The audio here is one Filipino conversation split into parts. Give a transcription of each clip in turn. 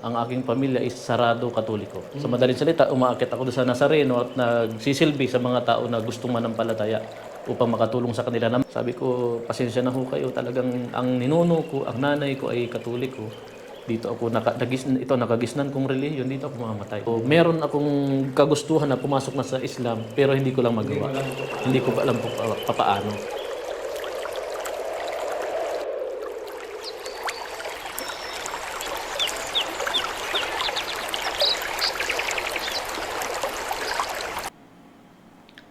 ang aking pamilya is sarado Katoliko. Sa madaling salita, umaakit ako doon sa Nazareno at nagsisilbi sa mga tao na gustong manampalataya upang makatulong sa kanila. Sabi ko, pasensya na ho kayo. Talagang ang ninuno ko, ang nanay ko ay Katoliko. Dito ako, nakagisnan kong relihiyon, dito ako mamamatay. So, meron akong kagustuhan na pumasok na sa Islam, pero hindi ko lang magawa. Hindi ko pa alam po paano.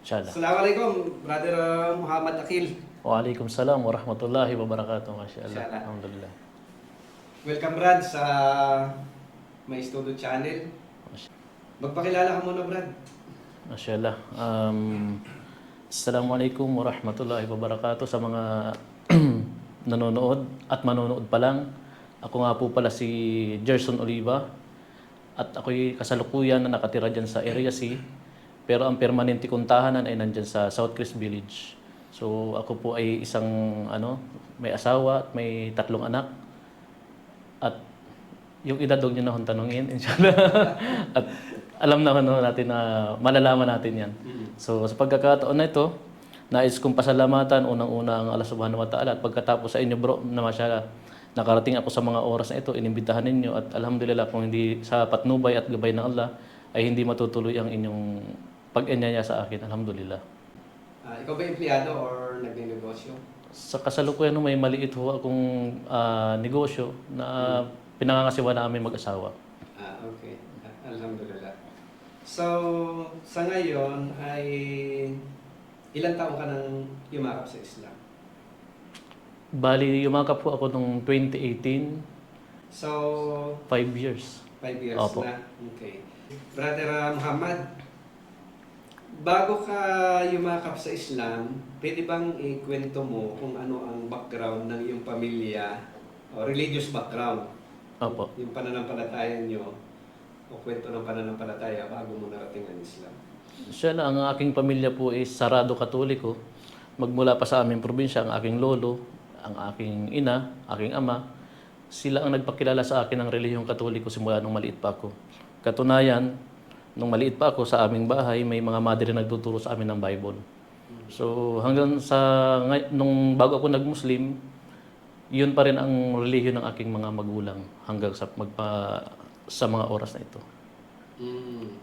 Inshallah. Assalamualaikum, Brother Muhammad Akil. Waalaikumsalam warahmatullahi wabarakatuh. Masya Allah. Inshallah. Alhamdulillah. Welcome, Brad, sa My Studio Channel. Magpakilala ka muna, Brad. Masya Allah. Assalamualaikum warahmatullahi wabarakatuh sa mga nanonood at manonood pa lang. Ako nga po pala si Gerson Oliva at ako'y kasalukuyan na nakatira dyan sa Area C. Pero ang permanente kong tahanan ay nandyan sa South Crest Village. So ako po ay isang may asawa at may 3 anak. At yung edad huwag niyo na akong tanungin, inshallah. At alam naman natin na malalaman natin yan. So sa pagkakataon na ito, nais kong pasalamatan unang-una ang Allah Subhanahu wa Ta'ala. At pagkatapos sa inyo bro, na masya, nakarating ako sa mga oras na ito, inimbitahan ninyo. At alhamdulillah kung hindi sa patnubay at gabay ng Allah, ay hindi matutuloy ang inyong pag-enyaya sa akin. Alhamdulillah. Ikaw ba empleyado or nagninegosyo? Sa kasalukuyan may maliit ho akong negosyo na pinangangasiwa namin mag-asawa. Okay. Alhamdulillah. So, sa ngayon ay ilang taon ka nang yumakap sa Islam? Bali, yumakap po ako noong 2018, So, 5 years. 5 years Opo. na. Okay. Brother Muhammad, bago ka yumakap sa Islam, pwede bang ikwento mo kung ano ang background ng iyong pamilya o religious background? Opo. Yung pananampalataya nyo o kwento ng pananampalataya bago mo narating ang Islam. Siya na, ang aking pamilya po is sarado Katoliko. Magmula pa sa aming probinsya, ang aking lolo, ang aking ina, aking ama, sila ang nagpakilala sa akin ng relihiyong Katoliko simula nung maliit pa ako. Katunayan, nung maliit pa ako sa aming bahay, may mga madre nagtuturo sa amin ng Bible. So hanggang nung bago ako nag-Muslim, yun pa rin ang relihiyon ng aking mga magulang hanggang sa mga oras na ito.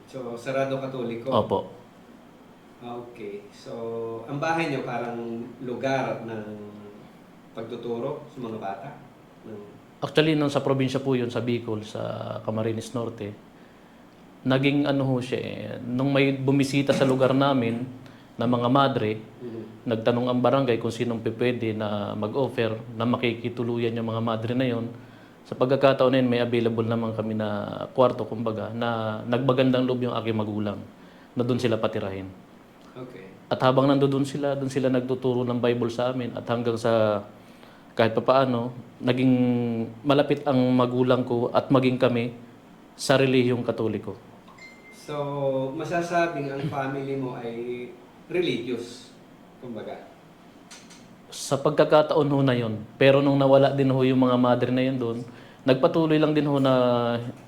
So, sarado Katoliko? Opo. Okay. So, ang bahay nyo parang lugar ng pagtuturo sa mga bata? Actually, nung sa probinsya po yun, sa Bicol, sa Camarines Norte, naging ho siya nung may bumisita sa lugar namin na mga madre, nagtanong ang barangay kung sinong pwede na mag-offer na makikituluyan yung mga madre na yon. Sa pagkakataon na yun, may available naman kami na kwarto, kumbaga, na nagbagandang loob yung aking magulang na doon sila patirahin. Okay. At habang doon sila nagtuturo ng Bible sa amin at hanggang sa kahit papaano, naging malapit ang magulang ko at maging kami sa relihiyong Katoliko. So, masasabing ang family mo ay religious, kumbaga. Sa pagkakataon ho na yun, pero nung nawala din ho yung mga mother na yun doon, nagpatuloy lang din ho na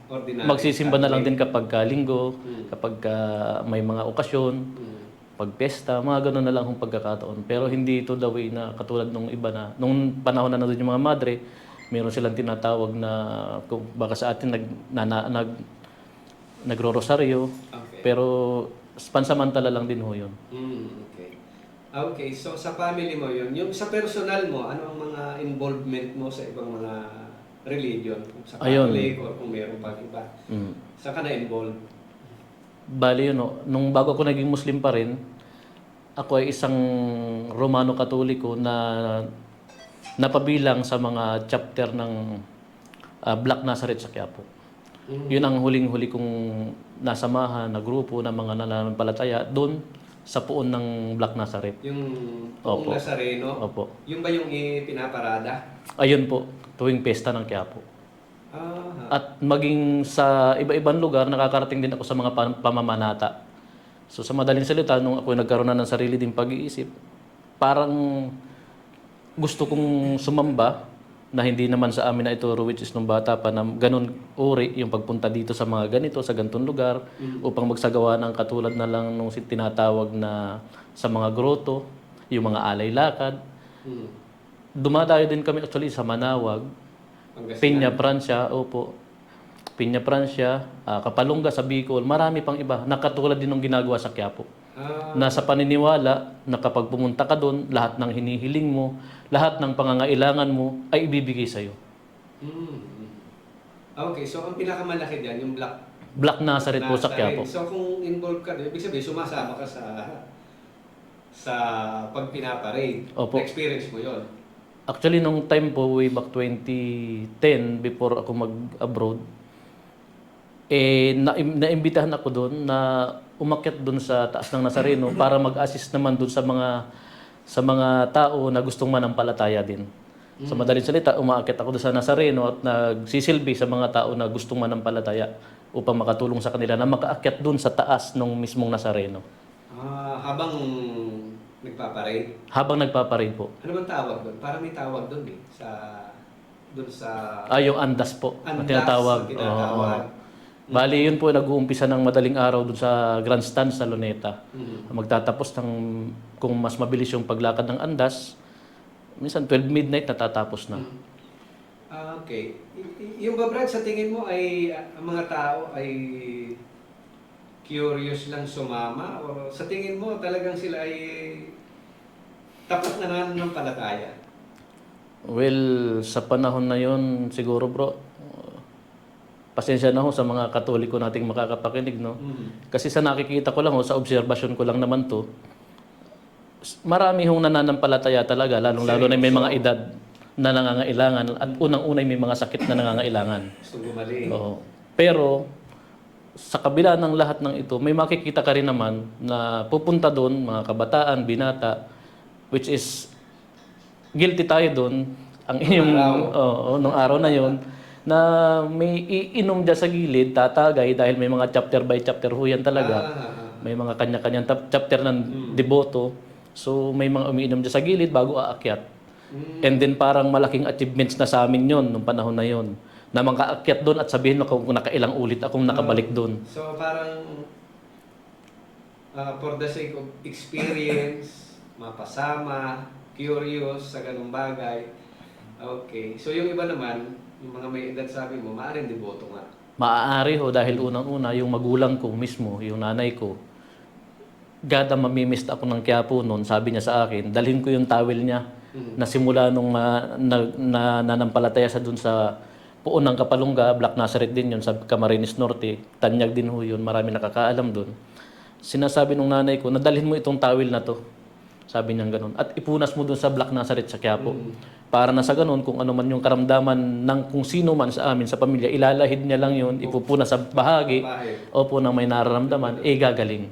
Ordinary, magsisimba na lang Catholic. din kapag linggo, kapag may mga okasyon, pag pesta, mga gano'n na lang hong pagkakataon. Pero hindi ito the way na katulad nung iba na, nung panahon na nandun yung mga madre, meron silang tinatawag na, kung baka sa atin nagro-rosaryo, Okay. pero pansamantala lang din ho yun. Okay. Okay, so sa family mo yun, yung sa personal mo, ano ang mga involvement mo sa ibang mga religion? Kung sa Ayun. Catholic or kung meron pang iba. Saan ka na-involve? Bali yun, nung bago ako naging Muslim pa rin, ako ay isang Romano Katoliko na napabilang sa mga chapter ng Black Nazareth sa Quiapo. Yun ang huling-huli kong nasamahan na grupo ng mga nananampalataya doon sa puon ng Black Nazareth. Yung Opo. Puong Nazareno? Opo. Yung ba yung pinaparada? Ayun po, tuwing pesta ng Quiapo. Ah, At maging sa iba-ibang lugar, nakakarating din ako sa mga pamamanata. So sa madaling salita, nung ako nagkaroon na ng sarili din pag-iisip, parang gusto kong sumamba na hindi naman sa amin na ituro, which is nung bata pa, na ganun uri yung pagpunta dito sa mga ganito, sa ganitong lugar, upang magsagawa ng katulad na lang nung tinatawag na sa mga groto, yung mga alay lakad. Mm. Dumadayo din kami actually sa Manawag, Pangasinan. Peña Francia, opo. Peña Francia, Kapalungga sa Bicol, marami pang iba, na katulad din ng ginagawa sa Quiapo. Ah, Na sa paniniwala na kapag pumunta ka doon, lahat ng hinihiling mo, lahat ng pangangailangan mo ay ibibigay sa'yo. mm. Okay, so ang pinakamalaki diyan yung Black Nazareth po sa Nazareth. Quiapo. So kung involved ka doon, ibig sabihin sumasama ka sa pag pinaparade. Opo. Experience mo 'yon. Actually, nung time po, way back 2010, before ako mag-abroad, naimbitahan ako doon na umakyat doon sa taas ng Nazareno para mag-assist naman doon sa mga tao na gustong manampalataya din. Sa madaling salita, umaakyat ako doon sa Nazareno at nagsisilbi sa mga tao na gustong manampalataya upang makatulong sa kanila na makaakyat doon sa taas ng mismong Nazareno. Habang nagpaparade. Habang nagpaparade po. Ano bang tawag doon? Parang may tawag doon eh. Doon sa Yung andas po na Andas, tinatawag. na tinatawag. Oo. Bali, yun po nag-uumpisa ng madaling araw doon sa grandstand sa Luneta. Magtatapos ng, kung mas mabilis yung paglakad ng andas, minsan 12 midnight natatapos na. Okay. Yung ba Brad, sa tingin mo ay ang mga tao ay curious lang sumama o sa tingin mo talagang sila ay tapat na nananampalataya? Well, sa panahon na yun, siguro bro, pasensya na ho sa mga Katoliko nating makakapakinig, no? Kasi sa nakikita ko lang ho, sa obserbasyon ko lang naman to, marami hong nananampalataya talaga, lalong-lalo na may mga edad na nangangailangan at unang-unay may mga sakit na nangangailangan. Gusto gumaling. Oo. Pero sa kabila ng lahat ng ito, may makikita ka rin naman na pupunta doon, mga kabataan, binata, which is guilty tayo doon, ang inyong, nung araw na yon, na may iinom dyan sa gilid, tatagay, dahil may mga chapter by chapter ho yan talaga. May mga kanya-kanyang chapter ng deboto. So may mga umiinom dyan sa gilid bago aakyat. And then parang malaking achievements na sa amin yon nung panahon na yon, na makaakyat doon at sabihin mo kung nakailang ulit akong nakabalik doon. So parang for the sake of experience, mapasama, curious sa ganung bagay. Okay. So yung iba naman, yung mga may edad sabi mo, maaaring deboto nga. Maaari ho dahil unang-una yung magulang ko mismo, yung nanay ko, gada mamimist ako ng Quiapo noon, sabi niya sa akin, dalhin ko yung towel niya na simula nung nanampalataya sa dun sa Puon ng Kapalungga, Black Nazareth din yun, sa Camarines Norte, Tanyag din ho yun, marami nakakaalam dun. Sinasabi nung nanay ko, nadalhin mo itong towel na to. Sabi niya ganun. At ipunas mo dun sa Black Nazareth sa Quiapo. Para na sa ganun, kung ano man yung karamdaman ng kung sino man sa amin, sa pamilya, ilalahid niya lang yun, ipupunas sa bahagi, opo na may nararamdaman, gagaling.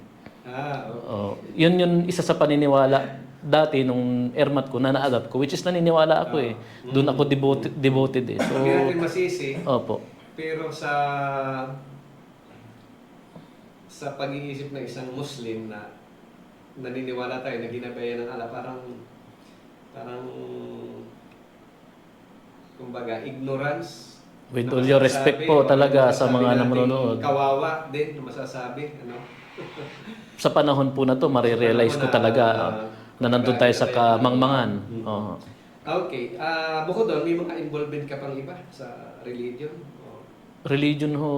Yun yun isa sa paniniwala dati nung ermat ko na na-adapt ko, which is naniniwala ako eh. Doon ako devoted eh. So, hindi natin masisi, opo. pero sa pag-iisip ng isang Muslim na naniniwala tayo na ginabayan ng Allah, parang kumbaga ignorance. With na all your respect masasabi, po o talaga sa masasabi mga nating nanonood. Kawawa din na masasabi, ano? Sa panahon po na to, marirealize ko talaga na nandun tayo sa kamangmangan. Oo. Okay. Bukod doon, may mga involvement ka pang iba sa religion? Religion ho,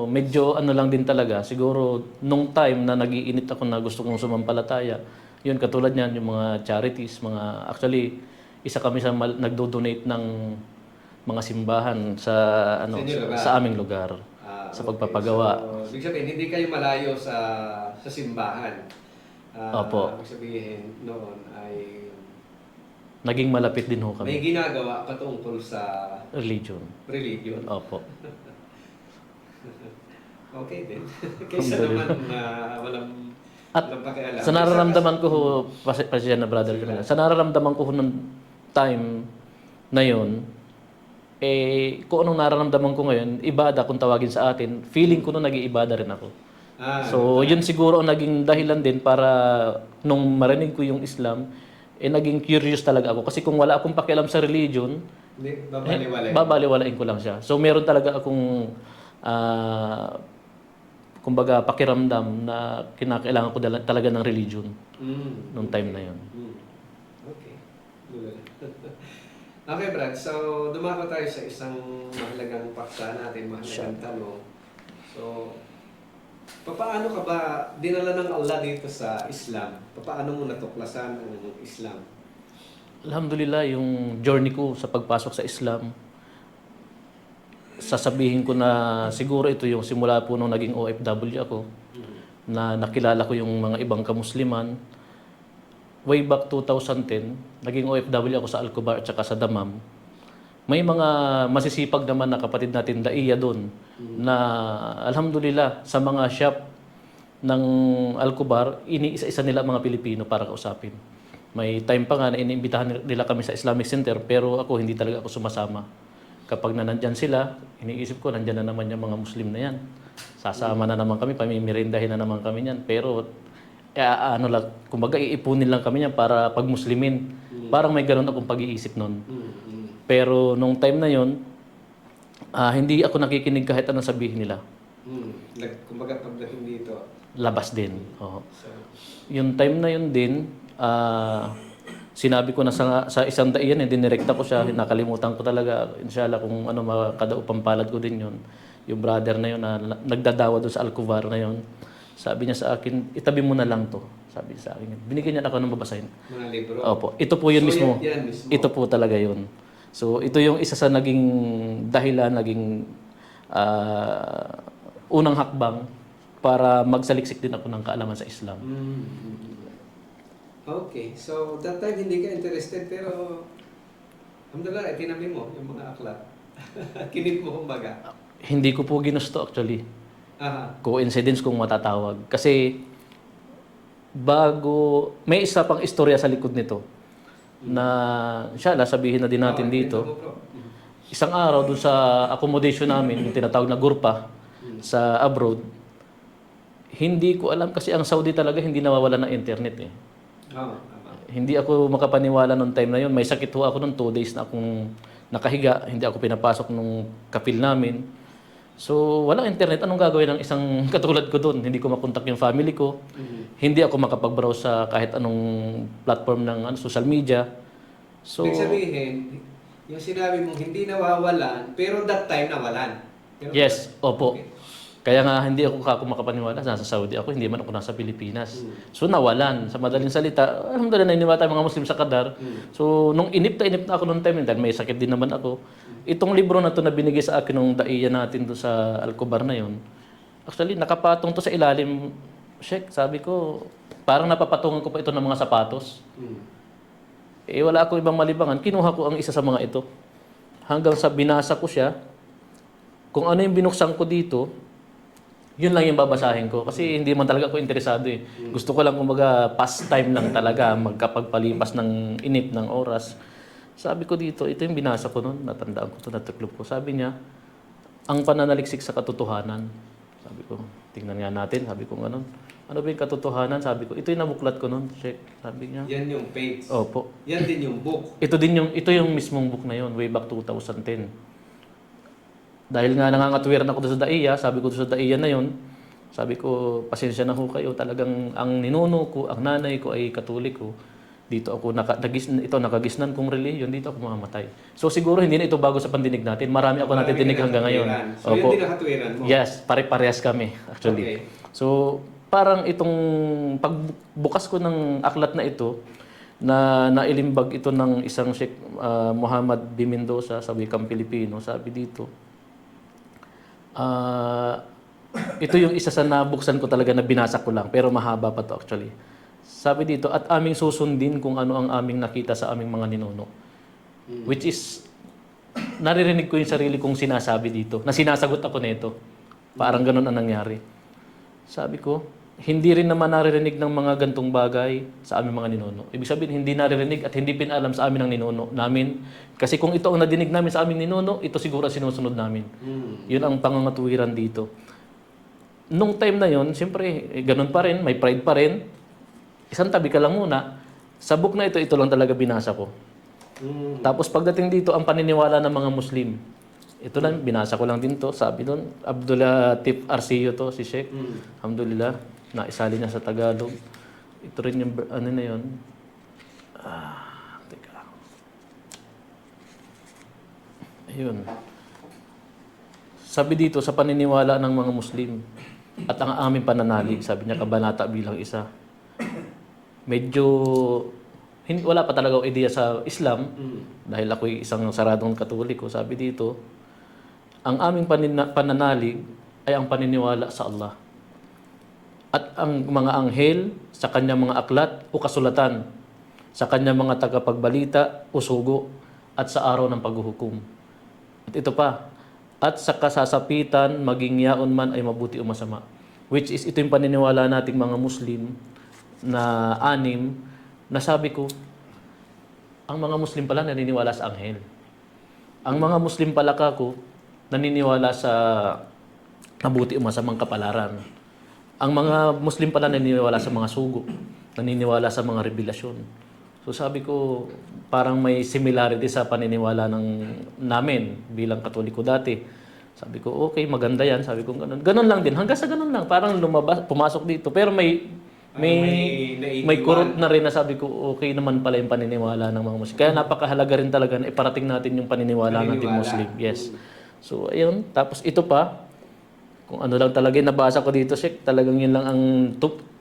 medyo ano lang din talaga. Siguro, nung time na nag-iinit ako na gusto kong sumampalataya, yun, katulad niyan, yung mga charities, actually, isa kami sa nagdo-donate ng mga simbahan sa aming lugar. Sa pagpapagawa. So, ibig sabihin, hindi kayo malayo sa simbahan. Opo. Ibig sabihin, noon ay Naging malapit din ho may kami. ginagawa patungkol sa Religion. religion. Opo. Okay din. Kaysa naman na walang pakialam. Sa nararamdaman ko ho, pasensya na brother, sa nararamdaman ko ho ng time na yun, kung anong nararamdaman ko ngayon, ibada kung tawagin sa atin, feeling ko nung nag-iibada rin ako. So, yun siguro ang naging dahilan din para nung marinig ko yung Islam, naging curious talaga ako. Kasi kung wala akong pakialam sa religion, Hindi, babaliwalay. babaliwalain ko lang siya. So meron talaga akong ah, kumbaga pakiramdam na kinakailangan ko talaga ng religion nung time na yon. Okay. Good. Okay, Brad. So, dumako tayo sa isang mahalagang paksa natin, mahalagang tanong. So, paano ka ba dinala ng Allah dito sa Islam? Paano mo natuklasan ang Islam? Alhamdulillah, yung journey ko sa pagpasok sa Islam, sasabihin ko na siguro ito yung simula po nung naging OFW ako, na nakilala ko yung mga ibang kamusliman. Way back 2010, naging OFW ako sa Alcobar at saka sa Damam. May mga masisipag naman na kapatid natin daiya doon na alhamdulillah sa mga shop ng Alcobar, iniisa-isa nila mga Pilipino para kausapin. May time pa nga na iniimbitahan nila kami sa Islamic Center pero ako hindi talaga ako sumasama. Kapag nandyan sila, iniisip ko nandyan na naman yung mga Muslim na yan. Sasama na naman kami, pamimirindahin na naman kami yan. Pero ano lang, kumbaga iipunin lang kami niyan para pag-Muslimin. Parang may ganun akong pag-iisip noon. Pero nung time na yon, hindi ako nakikinig kahit anong sabihin nila. Kumbaga pagdating dito. Labas din. Oo. So, Yung time na yun din, sinabi ko na sa isang daiyan, dinirekta ko siya, nakalimutan ko talaga, inshallah kung ano makadaupang palad ko din yun. Yung brother na yun na nagdadawa doon sa Alcovar na yun, sabi niya sa akin, itabi mo na lang to. Sabi sa akin. Binigyan niya ako ng babasahin. mga libro. Opo, ito po yun So, mismo. yan mismo. Ito po talaga yun. So, ito yung isa sa naging dahilan, naging unang hakbang para magsaliksik din ako ng kaalaman sa Islam. Okay. So, that time hindi ka interested pero alhamdulillah, tinabi mo yung mga aklat. Kinip mo kumbaga. Hindi ko po ginusto actually. Aha. Coincidence kung matatawag. Kasi may isa pang istorya sa likod nito na inshallah sabihin na din natin dito. Mo, bro. Isang araw dun sa accommodation namin, yung tinatawag na Gurpa sa abroad, hindi ko alam kasi ang Saudi talaga hindi nawawala ng internet eh. Oo, tama. Hindi ako makapaniwala nung time na yun. May sakit ho ako nung 2 days na akong nakahiga. Hindi ako pinapasok nung kapil namin. So, walang internet. Anong gagawin ng isang katulad ko doon? Hindi ko makontak yung family ko. Hindi ako makapag-browse sa kahit anong platform ng social media. So, Ibig sabihin, yung sinabi mo hindi nawawalan, pero that time nawalan. Pero, yes, opo. Okay. Kaya nga hindi ako makapaniwala. Nasa Saudi ako, hindi man ako nasa Pilipinas. So nawalan. Sa madaling salita, alhamdulillah naniniwala tayo mga Muslim sa Qatar. So nung inip na ako noong time, dahil may sakit din naman ako, itong libro na to na binigay sa akin nung daiya natin do sa Alcobar na yon, actually nakapatong to sa ilalim. Sheikh, sabi ko, parang napapatungan ko pa ito ng mga sapatos. Wala akong ibang malibangan. Kinuha ko ang isa sa mga ito. Hanggang sa binasa ko siya, kung ano yung binuksan ko dito, yun lang yung babasahin ko. Kasi hindi man talaga ako interesado eh. Gusto ko lang kumbaga pastime lang talaga, magkapagpalipas ng inip ng oras. Sabi ko dito, ito yung binasa ko noon, natandaan ko ito, natuklop ko. Sabi niya, ang pananaliksik sa katotohanan. Sabi ko, tingnan nga natin, sabi ko gano'n. Ano ba yung katotohanan? Sabi ko, ito yung nabuklat ko noon. Check, sabi niya. Yan yung page. Opo. Yan din yung book. Ito yung mismong book na yun, way back 2010. Dahil nga nangangatwiran ako doon sa daiya, sabi ko doon sa daiya na yun, sabi ko, pasensya na ho kayo, talagang ang ninuno ko, ang nanay ko ay katoliko. Dito ako, nakagisnan kong reliyon, dito ako mamamatay. So siguro hindi na ito bago sa pandinig natin. Marami ako natidinig hanggang ngayon. So yun din nakatwiran mo? Yes, pare-parehas kami actually. Okay. So parang itong pagbukas ko ng aklat na ito, na nailimbag ito ng isang Sheikh Muhammad B. Mendoza sa wikang Pilipino, sabi dito, ito yung isa sa nabuksan ko talaga na binasa ko lang, pero mahaba pa to actually. Sabi dito, at aming susundin kung ano ang aming nakita sa aming mga ninuno. Which is, naririnig ko yung sarili kong sinasabi dito, na sinasagot ako nito. Parang ganun ang nangyari. Sabi ko, hindi rin naman naririnig ng mga gantong bagay sa aming mga ninuno. Ibig sabihin, hindi naririnig at hindi pinalam sa amin ng ninuno namin. Kasi kung ito ang nadinig namin sa aming ninuno, ito siguro ang sinusunod namin. Yun ang pangangatuwiran dito. Nung time na yon, siyempre, ganun pa rin, may pride pa rin. Isang tabi ka lang muna. Sa book na ito lang talaga binasa ko. Tapos pagdating dito, ang paniniwala ng mga Muslim. Ito lang, binasa ko lang din to. Sabi doon, Abdullah Tif Arceo to, si Sheikh. Alhamdulillah, naisali niya sa Tagalog. Ito rin yung, ano na yun. Teka. Ayun. Sabi dito, sa paniniwala ng mga Muslim at ang aming pananalig, sabi niya, kabanata bilang isa. Medyo wala pa talaga ideya sa Islam dahil ako'y isang saradong katoliko. Sabi dito, ang aming pananalig ay ang paniniwala sa Allah. At ang mga anghel sa kanyang mga aklat o kasulatan, sa kanyang mga tagapagbalita o sugo, at sa araw ng paghuhukom. At ito pa, at sa kasasapitan, maging yaon man ay mabuti o masama. Which is, ito yung paniniwala nating mga Muslim na anim, na sabi ko, ang mga Muslim pala naniniwala sa anghel. Ang mga Muslim pala kako, naniniwala sa mabuti o masamang kapalaran. Ang mga Muslim pala naniniwala sa mga sugo, naniniwala sa mga revelasyon. So sabi ko, parang may similarity sa paniniwala namin bilang Katoliko dati. Sabi ko, okay, maganda yan. Sabi ko, ganun. Ganun lang din. Hanggang sa ganun lang. Parang pumasok dito. Pero may kurot na rin na sabi ko, okay naman pala yung paniniwala ng mga Muslim. Kaya napakahalaga rin talaga na iparating natin yung paniniwala ng Muslim. Yes. So, ayun. Tapos ito pa, kung ano lang talaga yung nabasa ko dito, Sheikh, talagang yun lang ang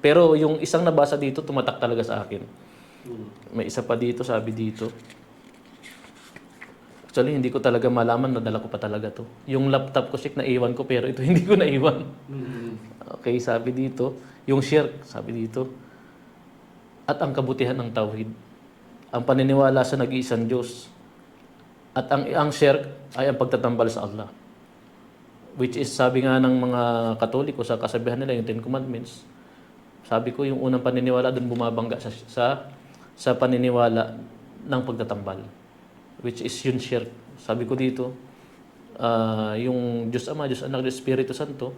pero yung isang nabasa dito, tumatak talaga sa akin. May isa pa dito, sabi dito. Actually, hindi ko talaga malaman, nadala ko pa talaga to. Yung laptop ko, Sheikh, naiwan ko, pero ito hindi ko naiwan. Okay, sabi dito, yung shirk, sabi dito, at ang kabutihan ng tawhid, ang paniniwala sa nag-iisang Diyos, at ang shirk ay ang pagtatambal sa Allah. Which is, sabi nga ng mga Katoliko sa kasabihan nila, yung Ten Commandments, sabi ko, yung unang paniniwala doon bumabangga sa paniniwala ng pagtatambal. Which is yung shirk. Sabi ko dito, yung Diyos Ama, Diyos Anak, Diyos Espiritu Santo,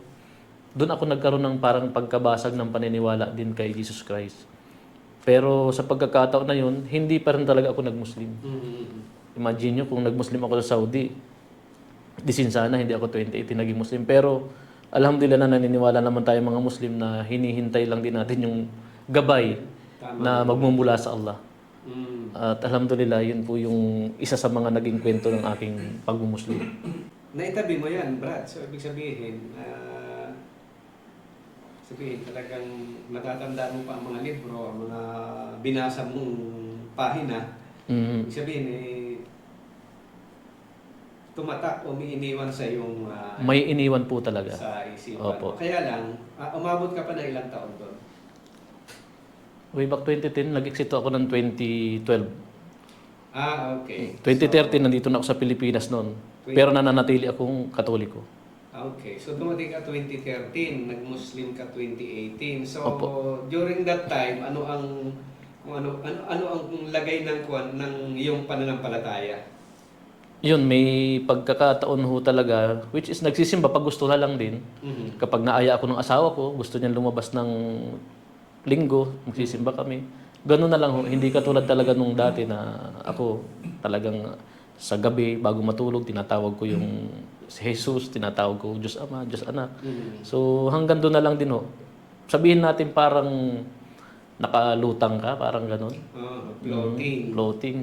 doon ako nagkaroon ng parang pagkabasag ng paniniwala din kay Jesus Christ. Pero sa pagkakataon na yun, hindi pa rin talaga ako nag-Muslim. Imagine nyo kung nag-Muslim ako sa Saudi, disin sana hindi ako 2018 naging Muslim. Pero alhamdulillah na naniniwala naman tayo mga Muslim na hinihintay lang din natin yung gabay na magmumula sa Allah. At alhamdulillah, yun po yung isa sa mga naging kwento ng aking pag-Muslim. Naitabi mo yan, Brad. So, ibig sabihin, talagang matatandaan mo pa ang mga libro, ang mga binasa mong pahina. Ibig sabihin, tumatak o may iniwan sa yung may iniwan po talaga. Sa isipan. Opo. Kaya lang, umabot ka pa ng ilang taon doon? Way back 2010, nag-exit ako ng 2012. Okay. 2013, nandito na ako sa Pilipinas noon. Pero nananatili akong Katoliko. Okay. So, dumating ka 2013, nag-Muslim ka 2018. So, Opo. during that time, ano ang lagay ng iyong pananampalataya? Yun, may pagkakataon ho talaga, which is nagsisimba pag gusto na lang din. Kapag naaya ako ng asawa ko, gusto niya lumabas ng linggo, magsisimba kami. Ganun na lang ho, hindi katulad talaga nung dati na ako talagang sa gabi, bago matulog, tinatawag ko yung si Jesus, tinatawag ko Diyos Ama, Diyos Anak. So hanggang doon na lang din ho. Sabihin natin parang nakalutang ka, parang ganun. Floating. Floating.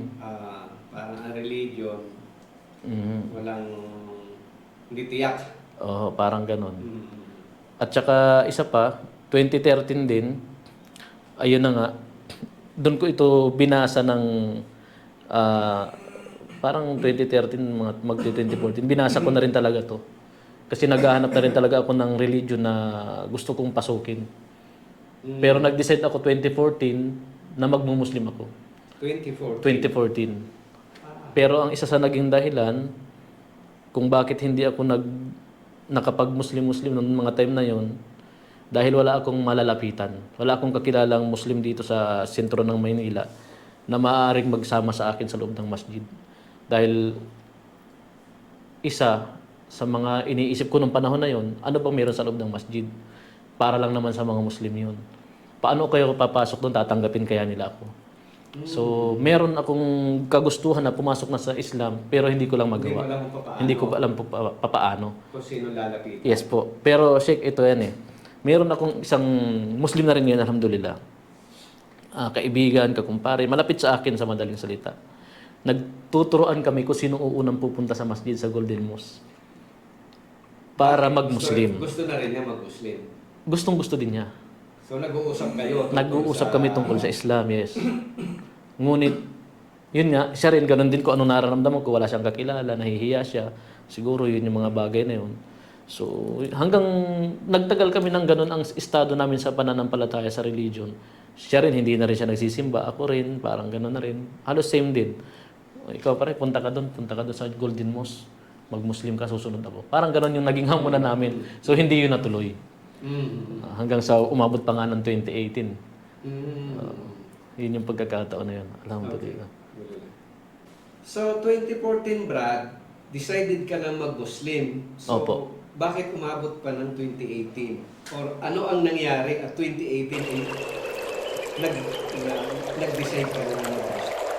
Parang ang religion. Walang hindi tiyak. Oo, parang ganun. At saka isa pa, 2013 din, ayun na nga, doon ko ito binasa ng parang 2013, mag-2014, binasa ko na rin talaga to. Kasi naghahanap na rin talaga ako ng religion na gusto kong pasukin. Pero nag-decide ako 2014 na magmumuslim ako. 2014. Pero ang isa sa naging dahilan kung bakit hindi ako nakapag-Muslim-Muslim noong mga time na yon, dahil wala akong malalapitan. Wala akong kakilalang Muslim dito sa sentro ng Maynila na maaaring magsama sa akin sa loob ng masjid. Dahil isa sa mga iniisip ko nung panahon na yon, ano bang meron sa loob ng masjid? Para lang naman sa mga Muslim yun. Paano kayo papasok doon, tatanggapin kaya nila ako? So, meron akong kagustuhan na pumasok na sa Islam, pero hindi ko lang Hindi mo magawa. alam kung paano. Hindi ko pa alam po papaano. Kung sino lalapitan. Yes po. Pero Sheikh, ito yan eh. Meron akong isang Muslim na rin ngayon, alhamdulillah. Kaibigan, kakumpare, malapit sa akin sa madaling salita. Nagtuturoan kami kung sino unang pupunta sa masjid sa Golden Mosque para mag-Muslim. Gusto na rin niya mag-Muslim. Gustong-gusto din niya. So nag-uusap kayo. tungkol Nag-uusap sa- kami tungkol sa Islam, yes. Ngunit, yun nga, siya rin, ganun din ko ano nararamdaman ko, wala siyang kakilala, nahihiya siya. Siguro yun yung mga bagay na yun. So, hanggang nagtagal kami ng ganun ang estado namin sa pananampalataya sa religion. Siya rin, hindi na rin siya nagsisimba. Ako rin, parang ganun na rin. Halos same din. Ikaw pare, punta ka doon sa Golden Mosque. Mag-Muslim ka, susunod ako. Parang ganun yung naging hamunan namin. So, hindi yun natuloy. Hanggang sa umabot pa nga ng 2018. Yun yung pagkakataon na yun. Alhamdulillah. So 2014, Brad, decided ka na mag-Muslim. So Opo. bakit umabot pa ng 2018? Or ano ang nangyari at 2018 ay nag-decide ka na mag-Muslim?